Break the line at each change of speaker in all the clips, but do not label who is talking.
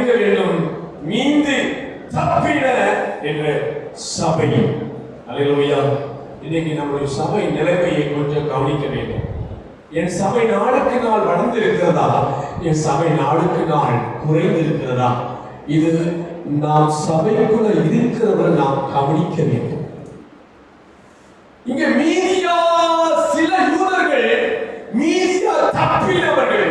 கவனிக்க வேண்டும். மீந்து தப்பின என்ற சபை. அல்லேலூயா. இன்னைக்கு நம்முடைய சபை நிலைமையை கொஞ்சம் கவனிக்க வேண்டும். என் சபை நாளுக்கு நாள் வளர்ந்து இருக்கிறதா? என் சபை நாளுக்கு நாள் குறைந்து இருக்கிறதா? இது நாம் சபைக்குள்ள இருக்கிறவர்கள் நாம் கவனிக்க வேண்டும். இங்க மீதியா சில யூதர்கள், மீதியா தப்பினவர்கள்.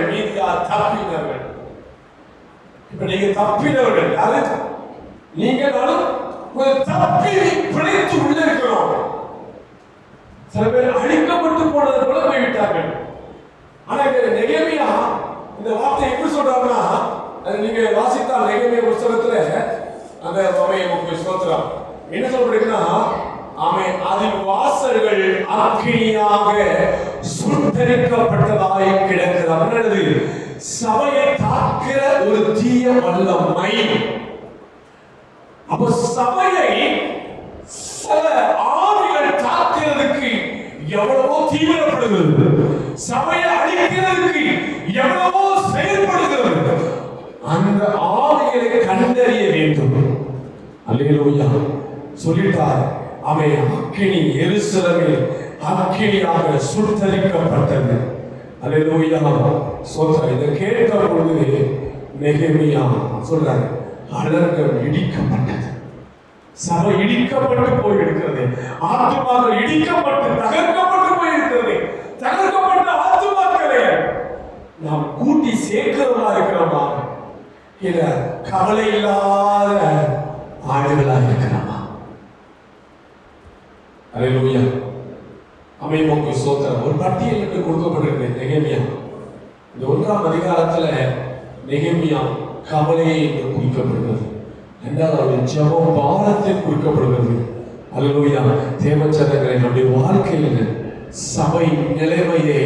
இப்ப நீங்க தப்பினவர்கள் யாரு? நீங்க நானும் தப்பி பிழைத்து உள்ள இருக்கிறோம். சில பேர் அழிக்கப்பட்டு போனது போல போய்விட்டார்கள். ஆனா நெகேமியா இந்த வார்த்தை எப்படி சொல்றாங்கன்னா, நீங்க வாசித்தால் நெகேமியா புத்தகத்துல அந்த அவையை ஸ்தோத்திரம் என்ன சொல்றீங்கன்னா, ஆமென், அதில் வாசல்கள் அக்கினியாக சுட்டரிக்கப்பட்டதாய் கிடக்கிறது. சபையை தாக்குற ஒரு தீய வல்லமை. அப்ப சபையை சில ஆவிகள் தாக்குறதுக்கு எவ்வளவோ தீவிரப்படுகிறது, சபையை அழிக்கிறதுக்கு எவ்வளவோ செயல்படுகிறது. அந்த ஆவிகளை கண்டறிய வேண்டும். அல்லேலூயா. சொல்லிட்டார், அவன் அக்கினி எருசலேமில் அக்கினியாக சுட்டரிக்கப்பட்டது. அல்லேலூயா. சோதனை இதை கேட்ட பொழுது நெகேமியா சொல்றாரு, அலங்கம் இடிக்கப்பட்டது. சபை இடிக்கப்பட்டு போயிருக்கிறது. ஆத்துமாக்கள் இடிக்கப்பட்டு தகர்க்கப்பட்டு போயிருக்கிறது. தகர்க்கப்பட்ட ஆத்துமாக்களை நாம் கூட்டி சேர்க்கிறவா இருக்கிறோமா? இல்ல கவலை இல்லாத ஆடுகளா இருக்கிறோமா? அல்லேலூயா. அமைமோக்கு சோதனை ஒரு பட்டியல் என்று கொடுக்கப்பட்டிருக்கு. நெகேமியா இந்த 1ஆம் அதிகாரத்துல நெகேமியா கவலையை என்று குறிக்கப்படுகிறது. இரண்டாவது ஜெப பாரத்தை குறிக்கப்படுகிறது. அல்லேலூயா. தேவச்சனங்களை நம்முடைய வாழ்க்கையில் சபை நிலைமையை